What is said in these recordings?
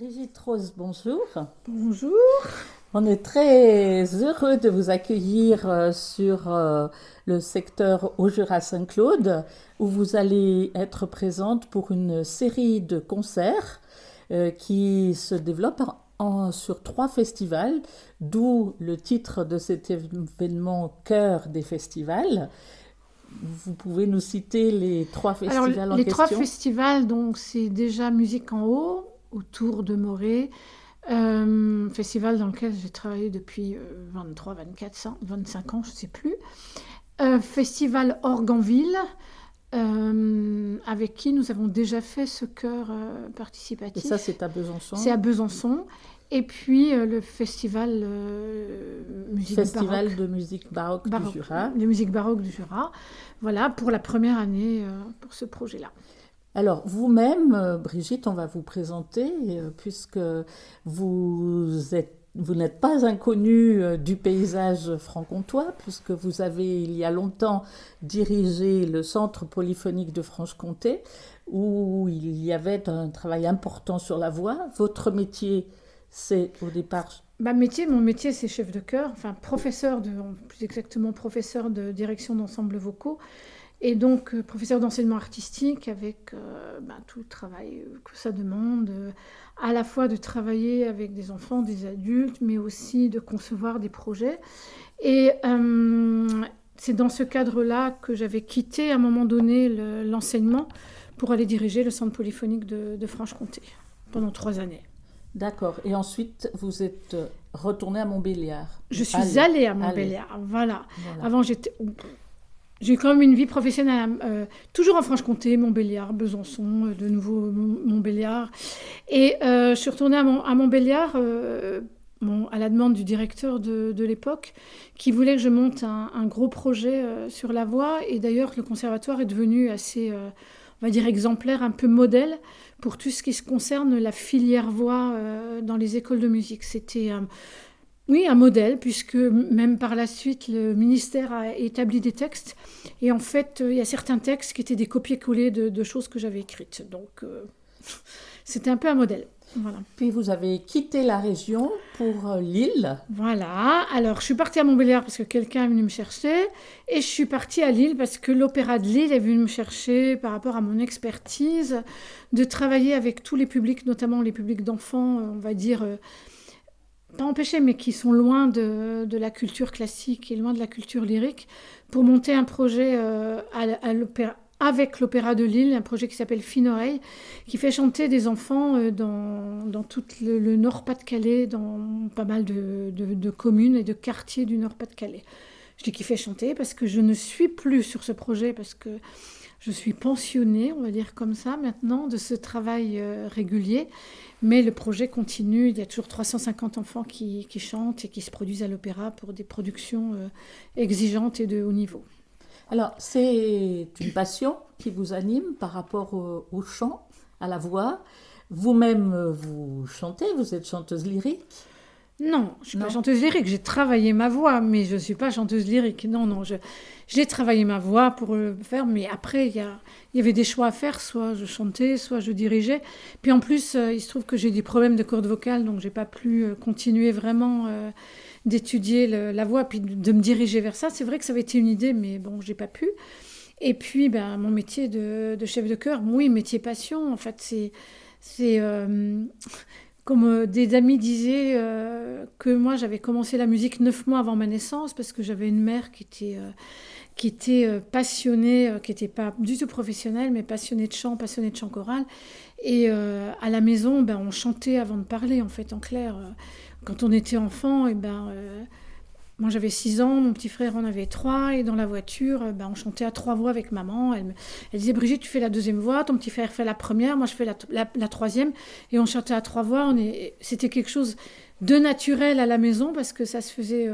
Brigitte Rose, bonjour. Bonjour. On est très heureux de vous accueillir sur le secteur au Jura-Saint-Claude, où vous allez être présente pour une série de concerts qui se développent sur 3 festivals, d'où le titre de cet événement Cœur des festivals. Vous pouvez nous citer les 3 festivals en Les trois question? festivals, donc, c'est déjà Musique en haut, autour de Morée. Festival dans lequel j'ai travaillé depuis 23, 24, 25 ans, je ne sais plus. Festival Orgue-en-Ville, avec qui nous avons déjà fait ce chœur Et ça, participatif. c'est à C'est Besançon. à Besançon. Et puis le festival musique Festival baroque, de musique baroque du Jura. de musique baroque du Jura. Voilà, pour la première année pour ce projet-là. Alors, vous-même, Brigitte, on va vous présenter, puisque vous n'êtes pas inconnue du paysage franc-comtois, puisque vous avez, il y a longtemps, dirigé le Centre polyphonique de Franche-Comté, où il y avait un travail important sur la voix. Votre métier, c'est au départ... Mon métier, c'est chef de chœur, enfin plus exactement professeur de direction d'ensembles vocaux, et donc professeur d'enseignement artistique avec tout le travail que ça demande, à la fois de travailler avec des enfants, des adultes, mais aussi de concevoir des projets. Et c'est dans ce cadre-là que j'avais quitté à un moment donné l'enseignement pour aller diriger le centre polyphonique de Franche-Comté pendant 3 années. D'accord. Et ensuite, vous êtes retourné à Montbéliard. Je suis Allez, allée à allez, Montbéliard, voilà. voilà. Avant, j'ai eu quand même une vie professionnelle, toujours en Franche-Comté, Montbéliard, Besançon, de nouveau Montbéliard. Et je suis retournée à Montbéliard à la demande du directeur de l'époque, qui voulait que je monte un gros projet sur la voix. Et d'ailleurs, le conservatoire est devenu assez, on va dire, exemplaire, un peu modèle pour tout ce qui se concerne la filière voix dans les écoles de musique. C'était oui, un modèle, puisque même par la suite, le ministère a établi des textes. Et en fait, il y a certains textes qui étaient des copier-coller de choses que j'avais écrites. Donc, c'était un peu un modèle. Voilà. Puis vous avez quitté la région pour Lille. Voilà. Alors, je suis partie à Montbéliard parce que quelqu'un est venu me chercher. Et je suis partie à Lille parce que l'Opéra de Lille est venu me chercher par rapport à mon expertise de travailler avec tous les publics, notamment les publics d'enfants, on va dire... pas empêchés, mais qui sont loin de la culture classique et loin de la culture lyrique, pour monter un projet avec l'Opéra de Lille, un projet qui s'appelle Fine Oreille, qui fait chanter des enfants dans tout le Nord-Pas-de-Calais, dans pas mal de communes et de quartiers du Nord-Pas-de-Calais. Je dis qu'il fait chanter parce que je ne suis plus sur ce projet, parce que je suis pensionnée, on va dire comme ça maintenant, de ce travail régulier. Mais le projet continue. Il y a toujours 350 enfants qui chantent et qui se produisent à l'opéra pour des productions exigeantes et de haut niveau. Alors, c'est une passion qui vous anime par rapport au chant, à la voix. Vous-même, vous chantez, vous êtes chanteuse lyrique, Non, je ne suis pas non? chanteuse lyrique. J'ai travaillé ma voix, mais je ne suis pas chanteuse lyrique. Non, non, j'ai travaillé ma voix pour le faire, mais après, il y avait des choix à faire. Soit je chantais, soit je dirigeais. Puis en plus, il se trouve que j'ai des problèmes de cordes vocales, donc j'ai pas pu continuer vraiment d'étudier la voix, puis de me diriger vers ça. C'est vrai que ça avait été une idée, mais bon, j'ai pas pu. Et puis, mon métier de chef de chœur, oui, métier passion, en fait, c'est comme des amis disaient que moi j'avais commencé la musique 9 mois avant ma naissance parce que j'avais une mère qui était passionnée, qui n'était pas du tout professionnelle, mais passionnée de chant choral. Et à la maison, on chantait avant de parler, en fait, en clair. Quand on était enfant, moi j'avais 6 ans, mon petit frère en avait 3, et dans la voiture, on chantait à 3 voix avec maman. Elle disait, Brigitte, tu fais la deuxième voix, ton petit frère fait la première, moi je fais la troisième, et on chantait à 3 voix. C'était quelque chose de naturel à la maison parce que ça se faisait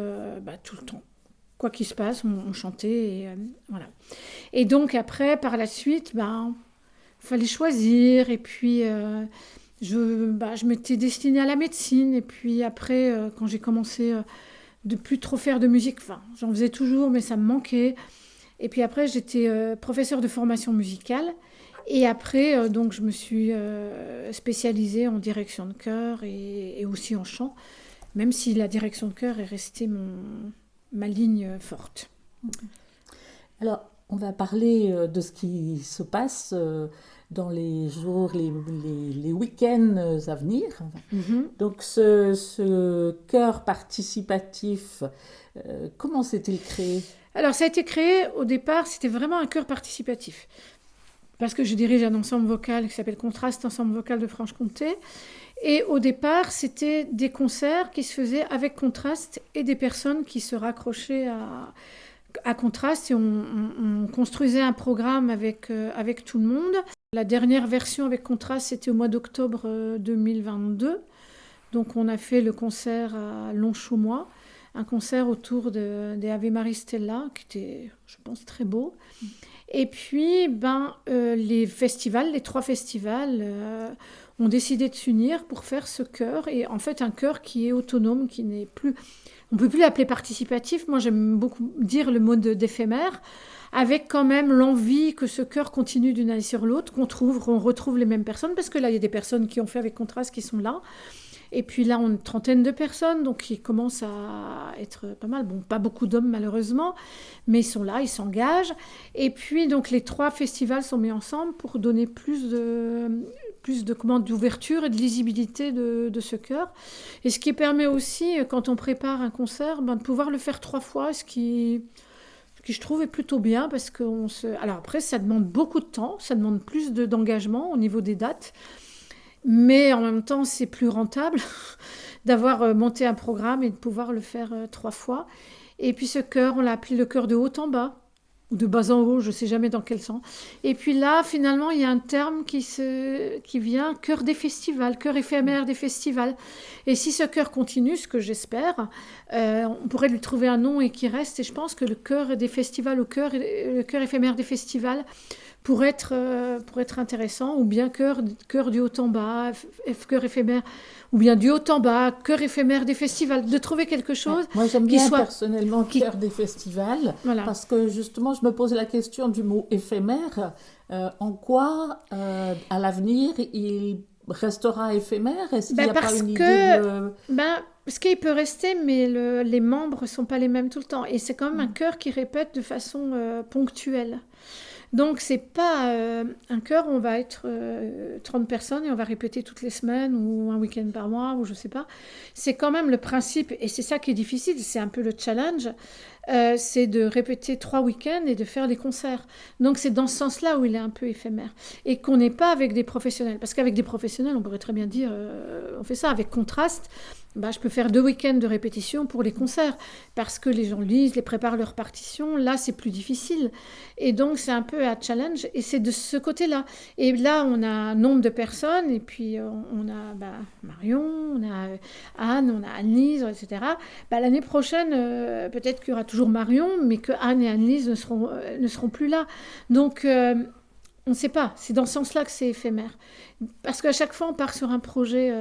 tout le temps. Quoi qu'il se passe, on chantait, et voilà. Et donc après, par la suite, fallait choisir, et puis je m'étais destinée à la médecine, et puis après, quand j'ai commencé de plus trop faire de musique. Enfin, j'en faisais toujours, mais ça me manquait. Et puis après, j'étais professeure de formation musicale. Et après, donc, je me suis spécialisée en direction de chœur et aussi en chant, même si la direction de chœur est restée ma ligne forte. Alors, on va parler de ce qui se passe dans les jours, les week-ends à venir. Mhm. Donc, ce chœur participatif, comment s'est-il créé? Alors, ça a été créé au départ, c'était vraiment un chœur participatif. Parce que je dirige un ensemble vocal qui s'appelle Contraste, ensemble vocal de Franche-Comté. Et au départ, c'était des concerts qui se faisaient avec Contraste et des personnes qui se raccrochaient à Contraste. Et on construisait un programme avec tout le monde. La dernière version avec Contraste, c'était au mois d'octobre 2022. Donc on a fait le concert à Longchaumois, un concert autour des Ave Maria Stella, qui était, je pense, très beau. Et puis, les 3 festivals ont décidé de s'unir pour faire ce chœur. Et en fait, un chœur qui est autonome, qui n'est plus... On ne peut plus l'appeler participatif. Moi, j'aime beaucoup dire le mot d'éphémère, avec quand même l'envie que ce chœur continue d'une année sur l'autre, qu'on retrouve les mêmes personnes, parce que là, il y a des personnes qui ont fait avec Contraste qui sont là. Et puis là, on a une trentaine de personnes, donc ils commencent à être pas mal. Bon, pas beaucoup d'hommes malheureusement, mais ils sont là, ils s'engagent. Et puis donc les 3 festivals sont mis ensemble pour donner plus d'ouverture et de lisibilité de ce chœur. Et ce qui permet aussi, quand on prépare un concert, de pouvoir le faire 3 fois, ce qui je trouve est plutôt bien, parce que alors après, ça demande beaucoup de temps, ça demande plus d'engagement au niveau des dates. Mais en même temps, c'est plus rentable d'avoir monté un programme et de pouvoir le faire 3 fois. Et puis ce chœur, on l'a appelé le chœur de haut en bas, ou de bas en haut, je ne sais jamais dans quel sens. Et puis là, finalement, il y a un terme qui vient, chœur des festivals, chœur éphémère des festivals. Et si ce chœur continue, ce que j'espère, on pourrait lui trouver un nom et qu'il reste. Et je pense que le chœur des festivals, le chœur éphémère des festivals, pour être intéressant, ou bien chœur du haut en bas, chœur éphémère, ou bien du haut en bas, chœur éphémère des festivals, de trouver quelque chose Moi, j'aime bien soit... personnellement chœur des festivals, Voilà. parce que justement, je me pose la question du mot éphémère. En quoi, à l'avenir, il restera éphémère? Est-ce qu'il n'y a pas une idée de... Parce qu'il peut rester, mais les membres ne sont pas les mêmes tout le temps. Et c'est quand même un chœur qui répète de façon ponctuelle. Donc, c'est pas un chœur où on va être 30 personnes et on va répéter toutes les semaines ou un week-end par mois ou je sais pas. C'est quand même le principe, et c'est ça qui est difficile, c'est un peu le challenge, c'est de répéter 3 week-ends et de faire des concerts. Donc, c'est dans ce sens-là où il est un peu éphémère. Et qu'on n'est pas avec des professionnels. Parce qu'avec des professionnels, on pourrait très bien dire, on fait ça avec Contraste. Je peux faire 2 week-ends de répétition pour les concerts, parce que les gens lisent, les préparent leurs partitions. Là, c'est plus difficile. Et donc, c'est un peu un challenge, et c'est de ce côté-là. Et là, on a un nombre de personnes, et puis on a Marion, on a Anne, on a Anne-Lise, etc. L'année prochaine, peut-être qu'il y aura toujours Marion, mais que Anne et Anne-Lise ne seront plus là. Donc, on ne sait pas. C'est dans ce sens-là que c'est éphémère. Parce qu'à chaque fois, on part sur un projet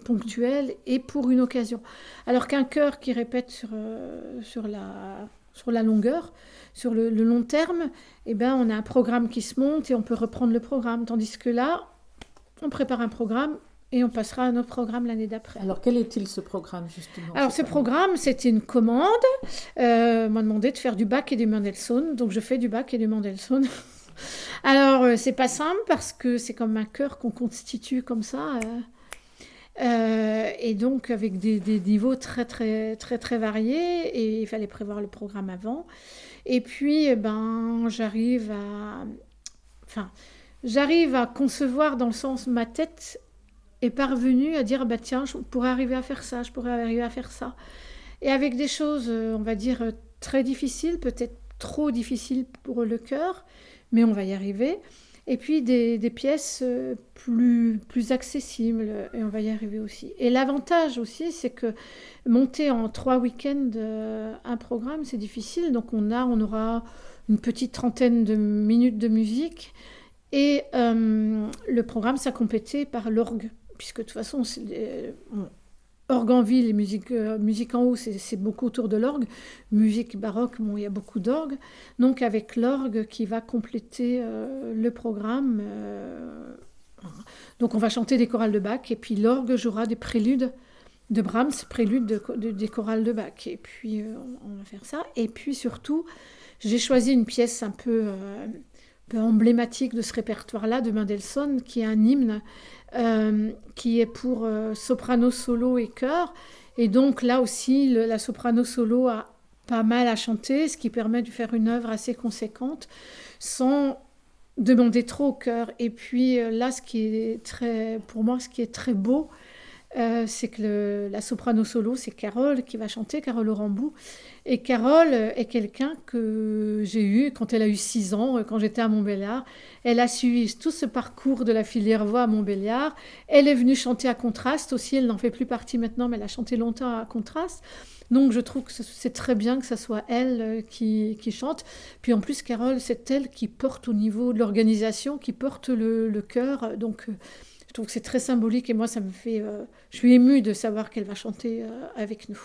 ponctuel et pour une occasion. Alors qu'un chœur qui répète sur la longueur, sur le long terme, on a un programme qui se monte et on peut reprendre le programme. Tandis que là, on prépare un programme et on passera à un autre programme l'année d'après. Alors, quel est-il, ce programme, justement? Alors, ce programme, c'était une commande. On m'a demandé de faire du Bach et du Mendelssohn. Donc, je fais du Bach et du Mendelssohn. Alors, c'est pas simple parce que c'est comme un chœur qu'on constitue comme ça. Et donc, avec des niveaux très, très, très, très variés. Et il fallait prévoir le programme avant. Et puis, j'arrive à concevoir, dans le sens, ma tête est parvenue à dire, tiens, je pourrais arriver à faire ça, je pourrais arriver à faire ça. Et avec des choses, on va dire, très difficiles, peut-être trop difficiles pour le chœur, mais on va y arriver. Et puis des pièces plus accessibles, et on va y arriver aussi. Et l'avantage aussi, c'est que monter en 3 week-ends un programme, c'est difficile. Donc on aura une petite trentaine de minutes de musique, et le programme sera complété par l'orgue, puisque de toute façon, orgue en ville et musique en haut, c'est beaucoup autour de l'orgue. Musique baroque, bon, il y a beaucoup d'orgue. Donc avec l'orgue qui va compléter le programme. Donc on va chanter des chorales de Bach et puis l'orgue jouera des préludes de Brahms, préludes des chorales de Bach. Et puis on va faire ça. Et puis surtout, j'ai choisi une pièce un peu emblématique de ce répertoire-là, de Mendelssohn, qui est un hymne qui est pour soprano solo et chœur. Et donc là aussi, la soprano solo a pas mal à chanter, ce qui permet de faire une œuvre assez conséquente sans demander trop au chœur. Et puis là, pour moi, ce qui est très beau, c'est que la soprano solo, c'est Carole qui va chanter, Carole Orambou. Et Carole est quelqu'un que j'ai eu quand elle a eu 6 ans, quand j'étais à Montbéliard. Elle a suivi tout ce parcours de la filière voix à Montbéliard. Elle est venue chanter à Contraste aussi, elle n'en fait plus partie maintenant, mais elle a chanté longtemps à Contraste. Donc je trouve que c'est très bien que ce soit elle qui chante. Puis en plus, Carole, c'est elle qui porte au niveau de l'organisation, qui porte le chœur. Donc je trouve que c'est très symbolique et moi, ça me fait... je suis émue de savoir qu'elle va chanter avec nous.